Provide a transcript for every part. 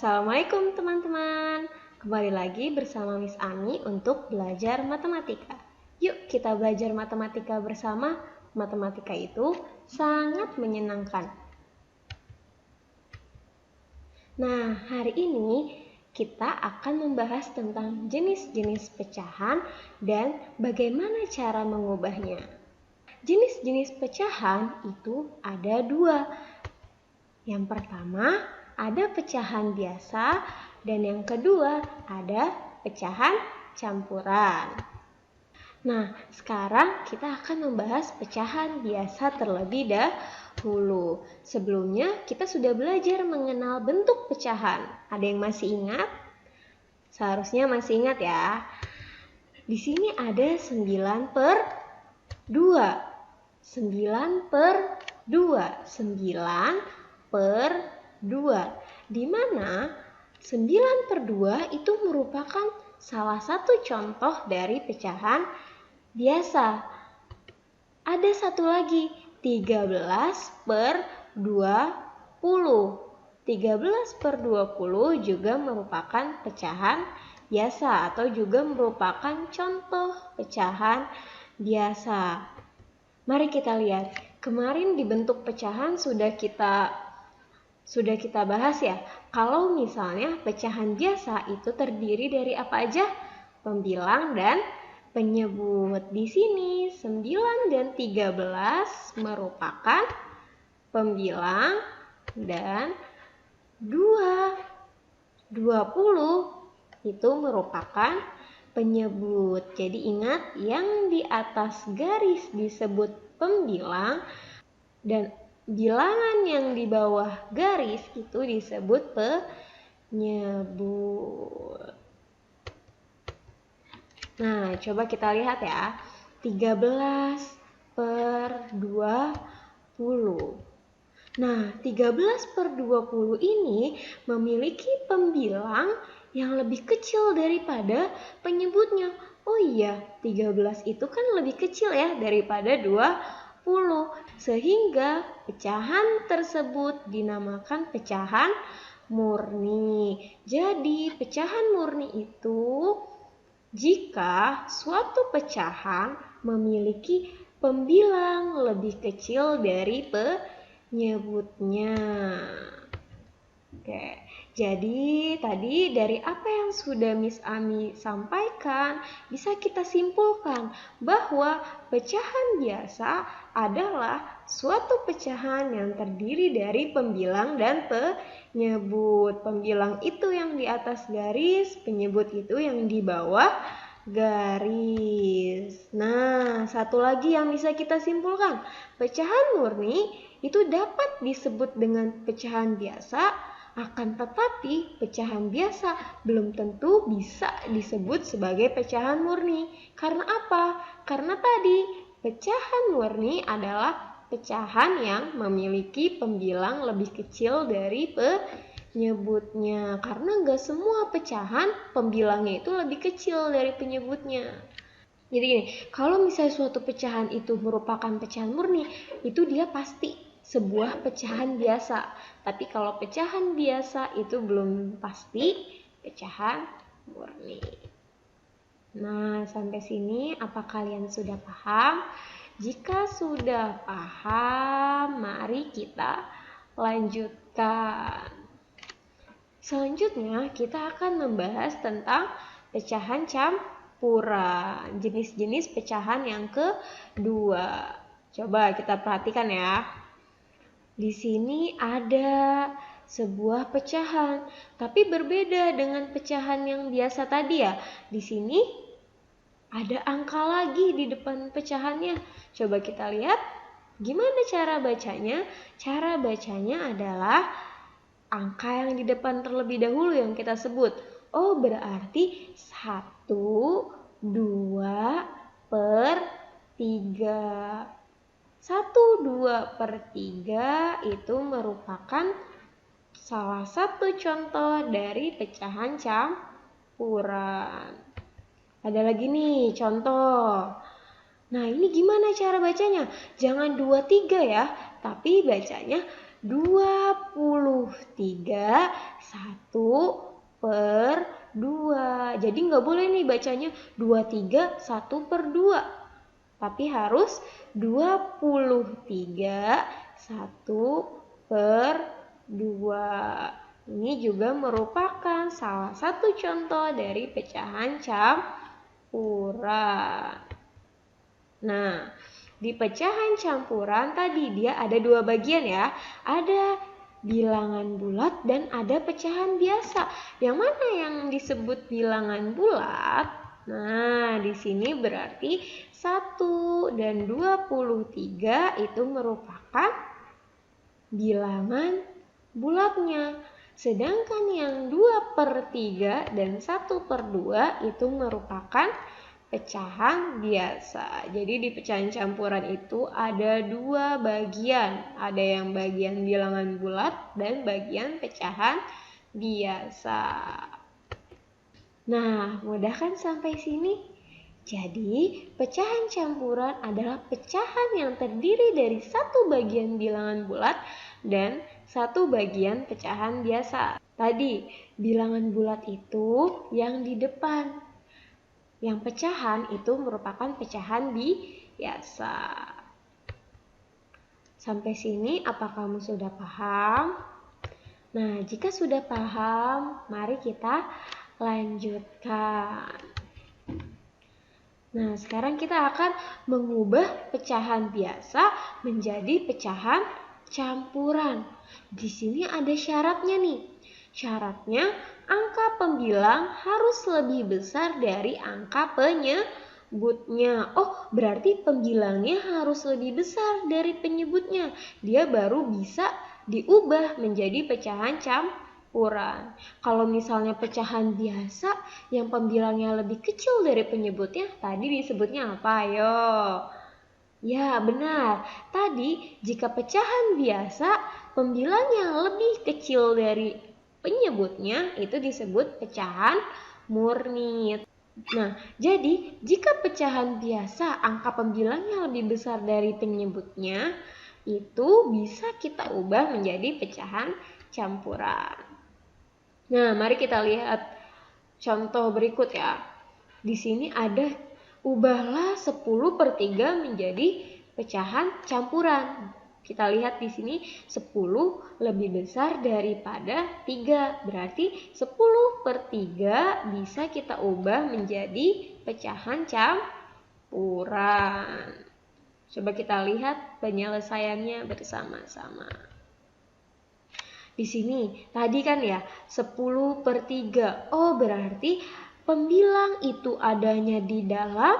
Assalamualaikum teman-teman. Kembali lagi bersama Miss Ami untuk belajar matematika. Yuk kita belajar matematika bersama. Matematika itu sangat menyenangkan. Nah, hari ini kita akan membahas tentang jenis-jenis pecahan dan bagaimana cara mengubahnya. Jenis-jenis pecahan itu ada dua. Yang pertama ada pecahan biasa dan yang kedua ada pecahan campuran. Nah, sekarang kita akan membahas pecahan biasa terlebih dahulu. Sebelumnya kita sudah belajar mengenal bentuk pecahan. Ada yang masih ingat? Seharusnya masih ingat ya. Di sini ada 9 per 2. 9 per 2. 9 per 2, di mana 9 per 2 itu merupakan salah satu contoh dari pecahan biasa. Ada satu lagi, 13 per 20. 13 per 20 juga merupakan pecahan biasa atau juga merupakan contoh pecahan biasa. Mari kita lihat, kemarin di bentuk pecahan sudah kita bahas ya. Kalau misalnya pecahan biasa itu terdiri dari apa aja? Pembilang dan penyebut. Di sini 9 dan 13 merupakan pembilang dan 20 itu merupakan penyebut. Jadi ingat, yang di atas garis disebut pembilang dan bilangan yang di bawah garis itu disebut penyebut. Nah, coba kita lihat ya. 13 per 20. Nah, 13 per 20 ini memiliki pembilang yang lebih kecil daripada penyebutnya. Oh iya, 13 itu kan lebih kecil ya daripada 20. Sehingga pecahan tersebut dinamakan pecahan murni. Jadi, pecahan murni itu jika suatu pecahan memiliki pembilang lebih kecil dari penyebutnya. Oke, jadi tadi dari apa yang sudah Miss Ami sampaikan, bisa kita simpulkan bahwa pecahan biasa adalah suatu pecahan yang terdiri dari pembilang dan penyebut. Pembilang itu yang di atas garis, penyebut itu yang di bawah garis. Nah, satu lagi yang bisa kita simpulkan, pecahan murni itu dapat disebut dengan pecahan biasa, akan tetapi pecahan biasa belum tentu bisa disebut sebagai pecahan murni. Karena apa? Karena tadi pecahan murni adalah pecahan yang memiliki pembilang lebih kecil dari penyebutnya. Karena nggak semua pecahan pembilangnya itu lebih kecil dari penyebutnya. Jadi gini, kalau misalnya suatu pecahan itu merupakan pecahan murni, itu dia pasti sebuah pecahan biasa. Tapi kalau pecahan biasa itu belum pasti pecahan murni. Nah, sampai sini apa kalian sudah paham? Jika sudah paham, mari kita lanjutkan. Selanjutnya kita akan membahas tentang pecahan campuran, jenis-jenis pecahan yang kedua. Coba kita perhatikan ya. Di sini ada sebuah pecahan, tapi berbeda dengan pecahan yang biasa tadi ya. Di sini ada angka lagi di depan pecahannya. Coba kita lihat gimana cara bacanya. Cara bacanya adalah angka yang di depan terlebih dahulu yang kita sebut. Oh, berarti 1, 2 per 3. 1, 2 per 3 itu merupakan salah satu contoh dari pecahan campuran. Ada lagi nih contoh. Nah, ini gimana cara bacanya? Jangan 2, 3 ya, tapi bacanya 23 1/2. Jadi nggak boleh nih bacanya 23 1/2. Tapi harus 23 1/2. Ini juga merupakan salah satu contoh dari pecahan campuran. Nah, di pecahan campuran tadi dia ada dua bagian ya. Ada bilangan bulat dan ada pecahan biasa. Yang mana yang disebut bilangan bulat? Nah, di sini berarti 1 dan 23 itu merupakan bilangan bulatnya. Sedangkan yang 2/3 dan 1/2 itu merupakan pecahan biasa. Jadi di pecahan campuran itu ada dua bagian. Ada yang bagian bilangan bulat dan bagian pecahan biasa. Nah, mudah kan sampai sini? Jadi, pecahan campuran adalah pecahan yang terdiri dari satu bagian bilangan bulat dan satu bagian pecahan biasa. Tadi, bilangan bulat itu yang di depan. Yang pecahan itu merupakan pecahan biasa. Sampai sini apa kamu sudah paham? Nah, jika sudah paham, mari kita lanjutkan. Nah, sekarang kita akan mengubah pecahan biasa menjadi pecahan campuran. Di sini ada syaratnya nih. Syaratnya angka pembilang harus lebih besar dari angka penyebutnya. Oh, berarti pembilangnya harus lebih besar dari penyebutnya. Dia baru bisa diubah menjadi pecahan campuran. Kalau misalnya pecahan biasa yang pembilangnya lebih kecil dari penyebutnya, tadi disebutnya apa? Ayo. Ya, benar. Tadi jika pecahan biasa pembilangnya lebih kecil dari penyebutnya, itu disebut pecahan murni. Nah, jadi jika pecahan biasa angka pembilangnya lebih besar dari penyebutnya, itu bisa kita ubah menjadi pecahan campuran. Nah, mari kita lihat contoh berikut ya. Di sini ada ubahlah 10/3 menjadi pecahan campuran. Kita lihat di sini 10 lebih besar daripada 3. Berarti 10/3 bisa kita ubah menjadi pecahan campuran. Coba kita lihat penyelesaiannya bersama-sama. Di sini tadi kan ya 10/3. Oh, berarti pembilang itu adanya di dalam,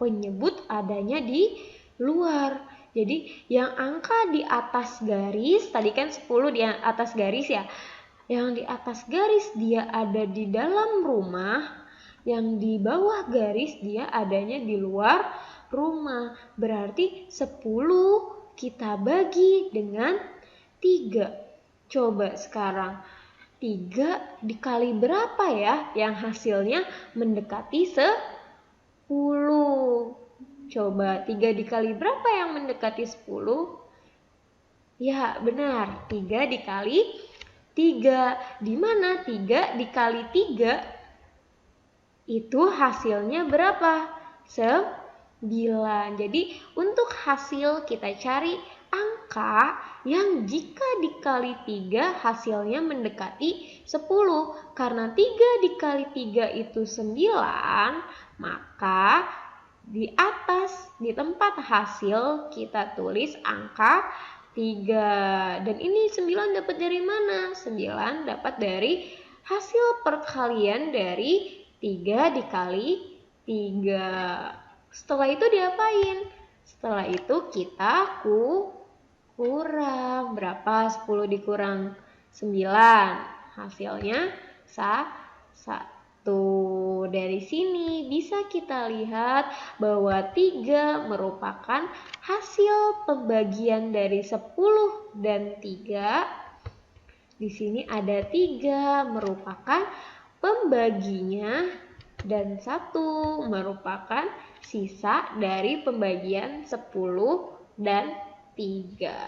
penyebut adanya di luar. Jadi yang angka di atas garis, tadi kan 10 di atas garis ya. Yang di atas garis dia ada di dalam rumah, yang di bawah garis dia adanya di luar rumah. Berarti 10 kita bagi dengan 3. Coba sekarang 3 dikali berapa ya yang hasilnya mendekati 10? Coba 3 dikali berapa yang mendekati 10? Ya, benar. 3 dikali 3. Di mana 3 dikali 3 itu hasilnya berapa? 9. Jadi untuk hasil kita cari angka yang jika dikali 3 hasilnya mendekati 10. Karena 3 dikali 3 itu 9, maka di atas, di tempat hasil kita tulis angka 3. Dan ini 9 dapat dari mana? 9 dapat dari hasil perkalian dari 3 dikali 3. Setelah itu diapain? Setelah itu kita kurang. Berapa 10 dikurang 9? Hasilnya 1. Dari sini bisa kita lihat bahwa 3 merupakan hasil pembagian dari 10 dan 3. Di sini ada 3 merupakan pembaginya dan 1 merupakan sisa dari pembagian 10 dan 3.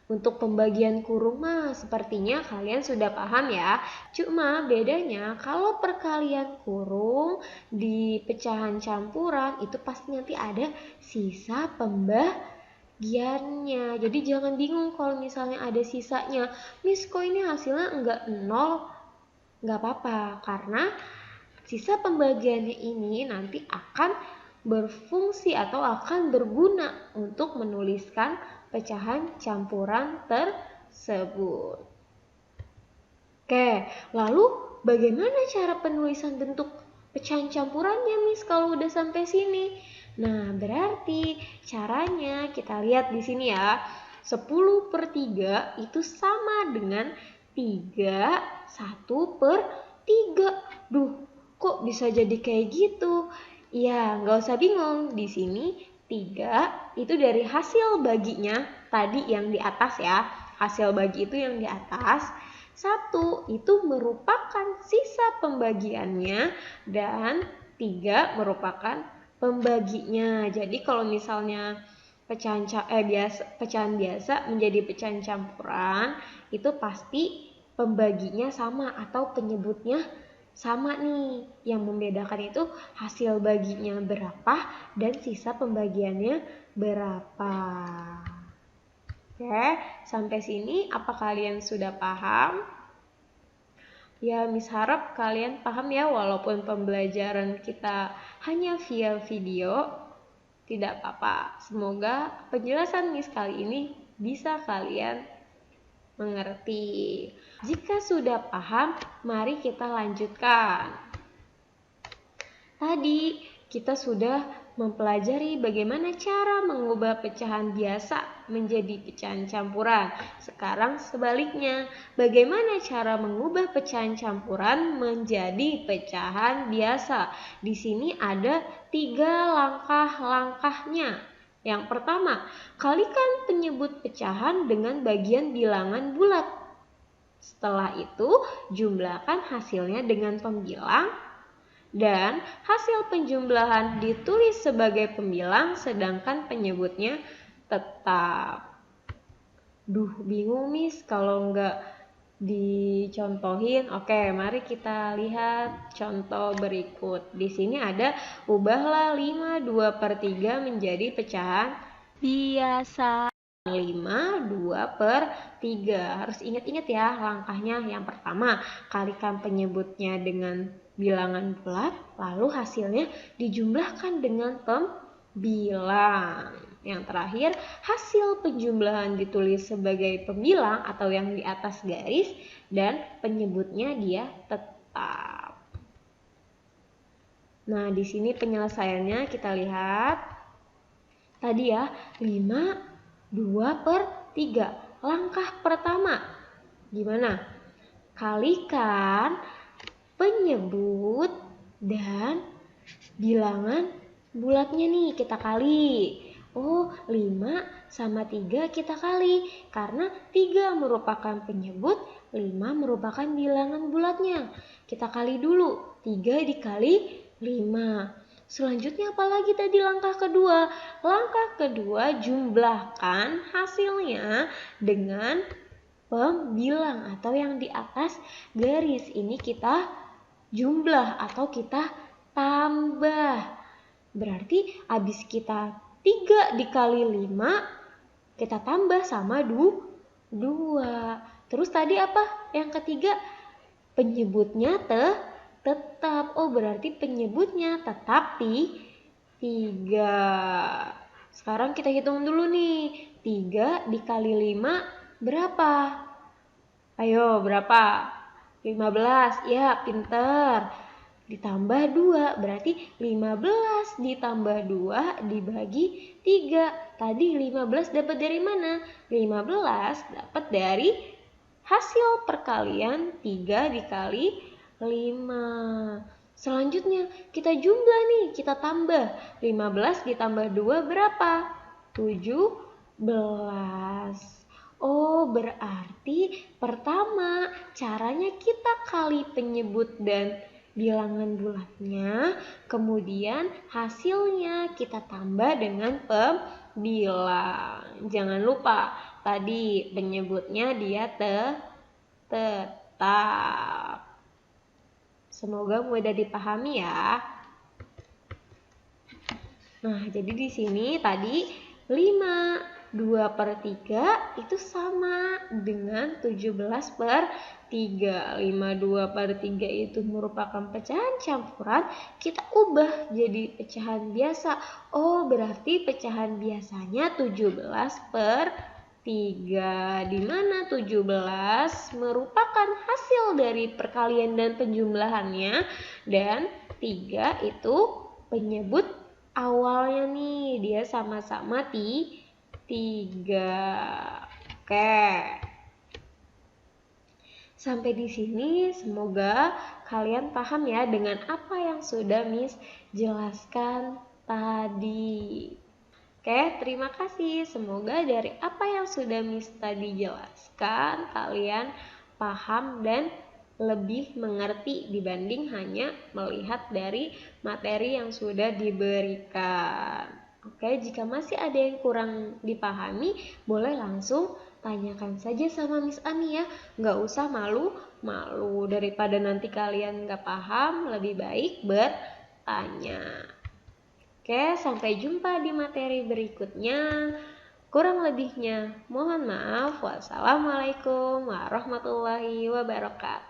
Untuk pembagian kurung mah sepertinya kalian sudah paham ya. Cuma bedanya kalau perkalian kurung di pecahan campuran itu pasti nanti ada sisa pembagiannya. Jadi jangan bingung kalau misalnya ada sisanya. Miss kok ini hasilnya enggak 0? Enggak apa-apa karena sisa pembagiannya ini nanti akan berfungsi atau akan berguna untuk menuliskan pecahan campuran tersebut. Oke, lalu bagaimana cara penulisan bentuk pecahan campurannya, Miss, kalau udah sampai sini? Nah, berarti caranya kita lihat di sini ya. 10/3 itu sama dengan 31/3. Duh, kok bisa jadi kayak gitu? Ya, nggak usah bingung. Di sini 3 itu dari hasil baginya tadi yang di atas ya. Hasil bagi itu yang di atas. 1 itu merupakan sisa pembagiannya dan 3 merupakan pembaginya. Jadi kalau misalnya pecahan biasa menjadi pecahan campuran itu pasti pembaginya sama atau penyebutnya sama nih. Yang membedakan itu hasil baginya berapa dan sisa pembagiannya berapa. Oke, sampai sini apa kalian sudah paham? Ya, Miss harap kalian paham ya, walaupun pembelajaran kita hanya via video, tidak apa-apa. Semoga penjelasan Miss kali ini bisa kalian mengerti. Jika sudah paham, mari kita lanjutkan. Tadi kita sudah mempelajari bagaimana cara mengubah pecahan biasa menjadi pecahan campuran. Sekarang sebaliknya, bagaimana cara mengubah pecahan campuran menjadi pecahan biasa? Di sini ada 3 langkah-langkahnya. Yang pertama, kalikan penyebut pecahan dengan bagian bilangan bulat. Setelah itu, jumlahkan hasilnya dengan pembilang dan hasil penjumlahan ditulis sebagai pembilang sedangkan penyebutnya tetap. Duh, bingung Miss kalau nggak dicontohin. Oke, mari kita lihat contoh berikut. Di sini ada ubahlah 5/2/3 menjadi pecahan biasa. 5/2/3. Harus ingat-ingat ya langkahnya. Yang pertama, kalikan penyebutnya dengan bilangan bulat, lalu hasilnya dijumlahkan dengan pembilang. Yang terakhir, hasil penjumlahan ditulis sebagai pembilang atau yang di atas garis dan penyebutnya dia tetap. Nah, di sini penyelesaiannya kita lihat. Tadi ya, 5/2/3. Langkah pertama, gimana? Kalikan penyebut dan bilangan bulatnya nih kita kali. Oh, 5 sama 3 kita kali. Karena 3 merupakan penyebut, 5 merupakan bilangan bulatnya. Kita kali dulu. 3 dikali 5. Selanjutnya apalagi tadi langkah kedua? Langkah kedua, jumlahkan hasilnya dengan pembilang atau yang di atas garis. Ini kita jumlah atau kita tambah. Berarti habis kita 3 dikali 5 kita tambah sama 2. Terus tadi apa? Yang ketiga, penyebutnya tetap. Oh, berarti penyebutnya tetapi 3. Sekarang kita hitung dulu nih. 3 dikali 5 berapa? Ayo, berapa? 15. Ya, pinter. Ditambah 2, berarti 15 ditambah 2 dibagi 3. Tadi 15 dapat dari mana? 15 dapat dari hasil perkalian 3 dikali 5. Selanjutnya kita jumlah nih, kita tambah. 15 ditambah 2 berapa? 17. Oh, berarti pertama caranya kita kali penyebut dan bilangan bulatnya, kemudian hasilnya kita tambah dengan pembilang. Jangan lupa tadi menyebutnya dia tetap. Semoga mudah dipahami ya. Nah, jadi di sini tadi 5, 2/3 itu sama dengan 17/3. 5, 2/3 itu merupakan pecahan campuran, kita ubah jadi pecahan biasa. Oh, berarti pecahan biasanya 17/3, di mana 17 merupakan hasil dari perkalian dan penjumlahannya, dan 3 itu penyebut awalnya nih, dia sama-sama 3. Oke. Sampai di sini semoga kalian paham ya dengan apa yang sudah Miss jelaskan tadi. Oke, terima kasih. Semoga dari apa yang sudah Miss tadi jelaskan, kalian paham dan lebih mengerti dibanding hanya melihat dari materi yang sudah diberikan. Oke, jika masih ada yang kurang dipahami, boleh langsung tanyakan saja sama Miss Ami ya. Nggak usah malu-malu, daripada nanti kalian nggak paham, lebih baik bertanya. Oke, sampai jumpa di materi berikutnya. Kurang lebihnya mohon maaf. Wassalamualaikum warahmatullahi wabarakatuh.